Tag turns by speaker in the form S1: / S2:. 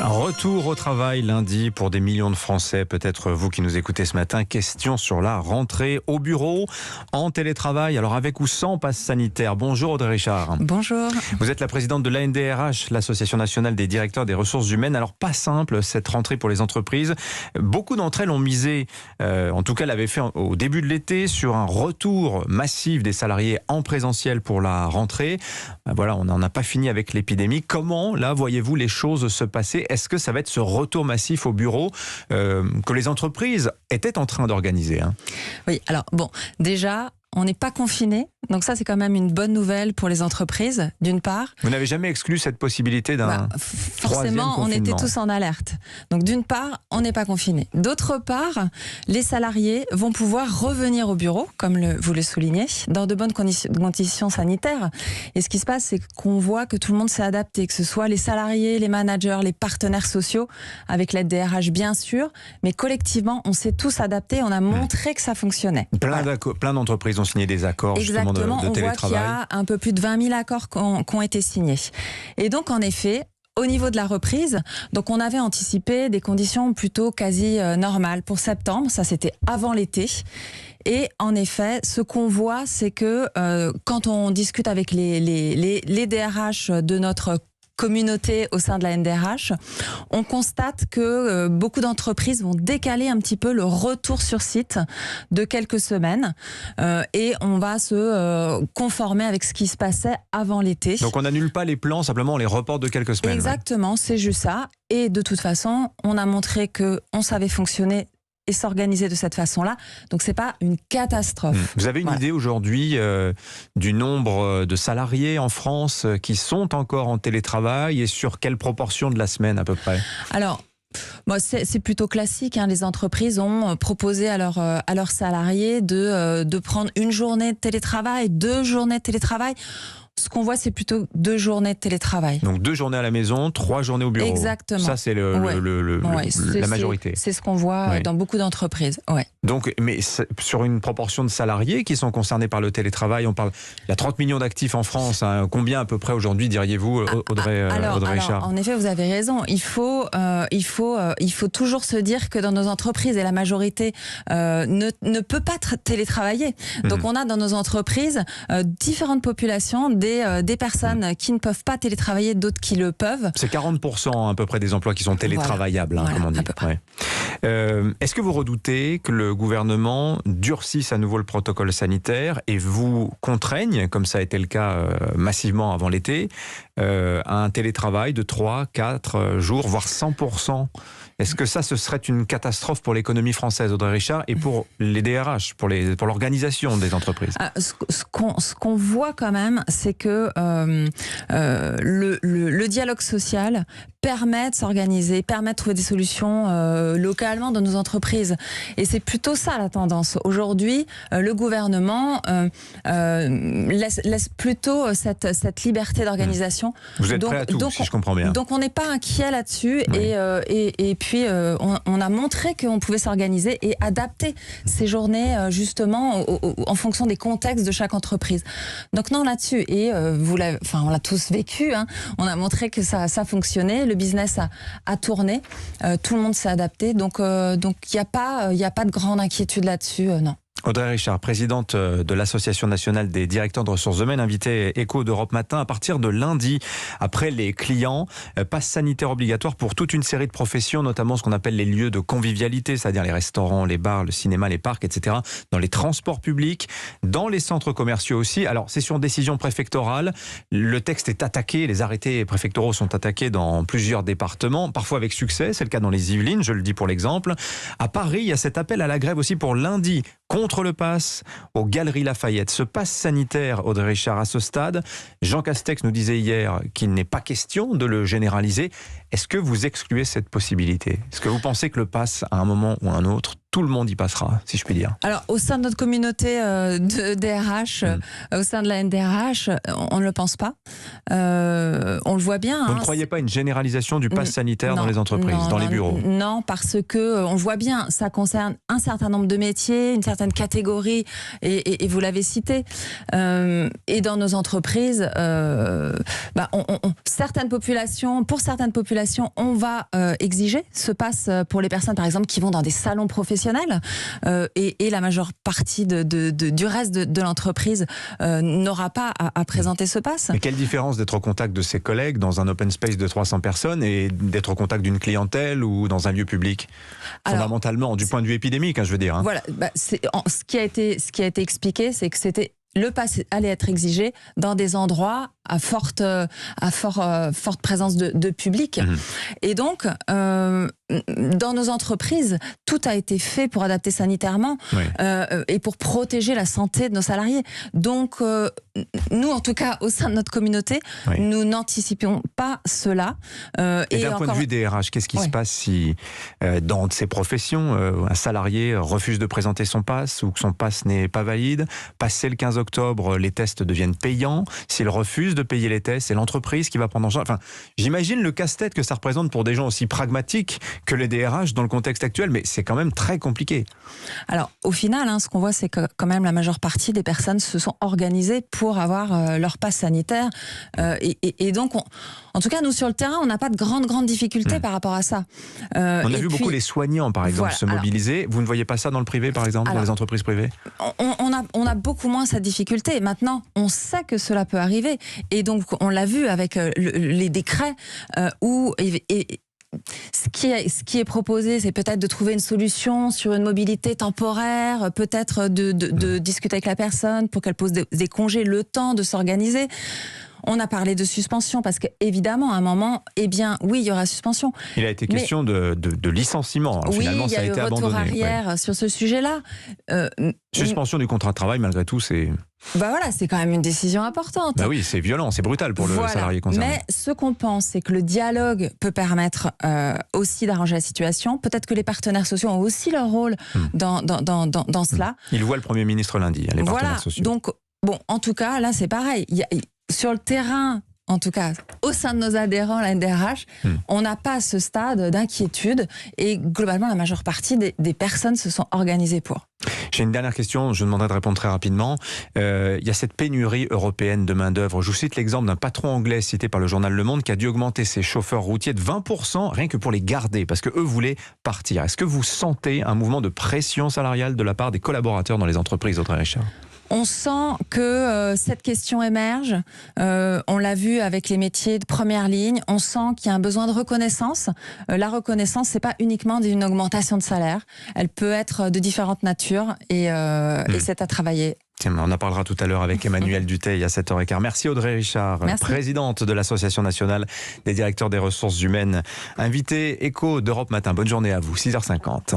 S1: Un retour au travail lundi pour des millions de Français. Peut-être vous qui nous écoutez ce matin. Question sur la rentrée au bureau, en télétravail. Alors avec ou sans passe sanitaire. Bonjour Audrey Richard.
S2: Bonjour.
S1: Vous êtes la présidente de l'ANDRH, l'Association nationale des directeurs des ressources humaines. Alors pas simple cette rentrée pour les entreprises. Beaucoup d'entre elles ont misé, en tout cas l'avaient fait au début de l'été, sur un retour massif des salariés en présentiel pour la rentrée. Voilà, on n'en a pas fini avec l'épidémie. Comment, là, voyez-vous les choses se passer ? Est-ce que ça va être ce retour massif au bureau que les entreprises étaient en train d'organiser ?
S2: Oui, alors bon, déjà, on n'est pas confinés. Donc ça, c'est quand même une bonne nouvelle pour les entreprises, d'une part.
S1: Vous n'avez jamais exclu cette possibilité d'un
S2: forcément, on était tous en alerte. Donc d'une part, on n'est pas confinés. D'autre part, les salariés vont pouvoir revenir au bureau, comme vous le soulignez, dans de bonnes conditions sanitaires. Et ce qui se passe, c'est qu'on voit que tout le monde s'est adapté, que ce soit les salariés, les managers, les partenaires sociaux, avec l'aide des RH bien sûr, mais collectivement, on s'est tous adaptés, on a montré que ça fonctionnait.
S1: Plein d'entreprises ont signé des accords justement de télétravail.
S2: On voit qu'il y a un peu plus de 20 000 accords qui ont été signés. Et donc, en effet, au niveau de la reprise, donc on avait anticipé des conditions plutôt quasi normales pour septembre. Ça, c'était avant l'été. Et en effet, ce qu'on voit, c'est que quand on discute avec les DRH de notre communauté au sein de la NDRH, on constate que beaucoup d'entreprises vont décaler un petit peu le retour sur site de quelques semaines et on va se conformer avec ce qui se passait avant l'été.
S1: Donc on n'annule pas les plans, simplement on les reporte de quelques semaines.
S2: Exactement, c'est juste ça. Et de toute façon, on a montré qu'on savait fonctionner et s'organiser de cette façon-là. Donc, c'est pas une catastrophe.
S1: Vous avez une idée aujourd'hui du nombre de salariés en France qui sont encore en télétravail et sur quelle proportion de la semaine à peu près ?
S2: Alors, c'est plutôt classique. Les entreprises ont proposé à leurs salariés de prendre une journée de télétravail, 2 journées de télétravail. Ce qu'on voit, c'est plutôt 2 journées de télétravail.
S1: Donc 2 journées à la maison, 3 journées au bureau.
S2: Exactement.
S1: Ça, c'est la majorité.
S2: C'est ce qu'on voit dans beaucoup d'entreprises. Ouais.
S1: Donc, mais sur une proportion de salariés qui sont concernés par le télétravail, il y a 30 millions d'actifs en France. Combien à peu près aujourd'hui, diriez-vous, Audrey Richard ?
S2: En effet, vous avez raison. Il faut toujours se dire que dans nos entreprises, et la majorité ne peut pas télétravailler. Donc on a dans nos entreprises différentes populations, des personnes qui ne peuvent pas télétravailler, d'autres qui le peuvent.
S1: C'est 40% à peu près des emplois qui sont télétravaillables, comme on dit. Est-ce que vous redoutez que le gouvernement durcisse à nouveau le protocole sanitaire et vous contraigne, comme ça a été le cas massivement avant l'été, à un télétravail de 3, 4 jours, voire 100%? Est-ce que ça, ce serait une catastrophe pour l'économie française, Audrey Richard, et pour les DRH, pour l'organisation des entreprises ?
S2: Ce qu'on voit quand même, c'est que le dialogue social permet de s'organiser, permet de trouver des solutions localement dans nos entreprises. Et c'est plutôt ça la tendance. Aujourd'hui, le gouvernement laisse plutôt cette liberté d'organisation.
S1: Vous êtes prêt à tout, si je comprends bien.
S2: Donc on n'est pas inquiet là-dessus. Oui. Et puis on a montré qu'on pouvait s'organiser et adapter ces journées justement en fonction des contextes de chaque entreprise. Donc non là-dessus. Et on l'a tous vécu. On a montré que ça fonctionnait. Le business a tourné. Tout le monde s'est adapté. Donc il n'y a pas de grande inquiétude là-dessus. Non.
S1: Audrey Richard, présidente de l'Association nationale des directeurs de ressources humaines, invitée Écho d'Europe Matin. À partir de lundi, après les clients, passe sanitaire obligatoire pour toute une série de professions, notamment ce qu'on appelle les lieux de convivialité, c'est-à-dire les restaurants, les bars, le cinéma, les parcs, etc. Dans les transports publics, dans les centres commerciaux aussi. Alors, c'est sur décision préfectorale. Le texte est attaqué, les arrêtés préfectoraux sont attaqués dans plusieurs départements, parfois avec succès. C'est le cas dans les Yvelines, je le dis pour l'exemple. À Paris, il y a cet appel à la grève aussi pour lundi, contre le pass aux Galeries Lafayette. Ce pass sanitaire, Audrey Richard, à ce stade, Jean Castex nous disait hier qu'il n'est pas question de le généraliser. Est-ce que vous excluez cette possibilité ? Est-ce que vous pensez que le pass, à un moment ou à un autre, tout le monde y passera, si je puis dire?
S2: Alors, au sein de notre communauté de DRH, au sein de la NDRH, on ne le pense pas. On le voit bien.
S1: Vous ne croyez pas à une généralisation du pass sanitaire dans les entreprises, dans les bureaux?
S2: Non, parce que on le voit bien, ça concerne un certain nombre de métiers, une certaine catégorie, et vous l'avez cité. Et dans nos entreprises, pour certaines populations, régulation, on va exiger ce pass pour les personnes, par exemple, qui vont dans des salons professionnels et la majeure partie du reste de l'entreprise n'aura pas à présenter ce pass.
S1: Mais quelle différence d'être au contact de ses collègues dans un open space de 300 personnes et d'être au contact d'une clientèle ou dans un lieu public? Fondamentalement, du point de vue épidémique, je veux dire.
S2: Voilà, ce qui a été expliqué, c'est que le pass allait être exigé dans des endroits à forte présence de public. Et donc, dans nos entreprises, tout a été fait pour adapter sanitairement et pour protéger la santé de nos salariés. Donc, nous, en tout cas, au sein de notre communauté, nous n'anticipons pas cela.
S1: Et d'un point de vue des RH, qu'est-ce qui se passe si, dans ces professions, un salarié refuse de présenter son pass ou que son pass n'est pas valide? Passé le 15 octobre, les tests deviennent payants. S'il refuse de payer les tests, c'est l'entreprise qui va prendre en charge. Enfin, j'imagine le casse-tête que ça représente pour des gens aussi pragmatiques que les DRH dans le contexte actuel, mais c'est quand même très compliqué.
S2: Alors, au final, ce qu'on voit, c'est que quand même la majeure partie des personnes se sont organisées pour avoir leur pass sanitaire. Et donc, en tout cas, nous, sur le terrain, on n'a pas de grandes difficultés par rapport à ça.
S1: On a vu beaucoup les soignants, par exemple, se mobiliser. Vous ne voyez pas ça dans le privé, par exemple, dans les entreprises privées?
S2: On a beaucoup moins cette difficulté. Maintenant, on sait que cela peut arriver. Et donc, on l'a vu avec les décrets où... Ce qui est proposé, c'est peut-être de trouver une solution sur une mobilité temporaire, peut-être de discuter avec la personne pour qu'elle pose des congés, le temps de s'organiser. On a parlé de suspension parce qu'évidemment, à un moment, oui, il y aura suspension.
S1: Il a été question de licenciement. Alors, finalement, ça a été abandonné.
S2: Oui, il y a eu retour arrière sur ce sujet-là.
S1: Suspension du contrat de travail, malgré tout, c'est...
S2: c'est quand même une décision importante.
S1: Oui, c'est violent, c'est brutal pour le salarié concerné.
S2: Mais ce qu'on pense, c'est que le dialogue peut permettre aussi d'arranger la situation. Peut-être que les partenaires sociaux ont aussi leur rôle dans cela.
S1: Il voit le Premier ministre lundi, les partenaires sociaux.
S2: Donc, en tout cas, là, c'est pareil. Sur le terrain, en tout cas, au sein de nos adhérents, la NDRH, on n'a pas ce stade d'inquiétude et globalement, la majeure partie des personnes se sont organisées pour.
S1: J'ai une dernière question, je demanderai de répondre très rapidement. Il y a cette pénurie européenne de main-d'œuvre. Je vous cite l'exemple d'un patron anglais cité par le journal Le Monde qui a dû augmenter ses chauffeurs routiers de 20% rien que pour les garder parce qu'eux voulaient partir. Est-ce que vous sentez un mouvement de pression salariale de la part des collaborateurs dans les entreprises, Audrey Richard?
S2: On sent que cette question émerge. On l'a vu avec les métiers de première ligne. On sent qu'il y a un besoin de reconnaissance. La reconnaissance, c'est pas uniquement d'une augmentation de salaire. Elle peut être de différentes natures et c'est à travailler.
S1: Tiens, on en parlera tout à l'heure avec Emmanuel Dutheil à 7h15. Merci Audrey Richard, présidente de l'Association nationale des directeurs des ressources humaines. Invité Écho d'Europe Matin. Bonne journée à vous, 6h50.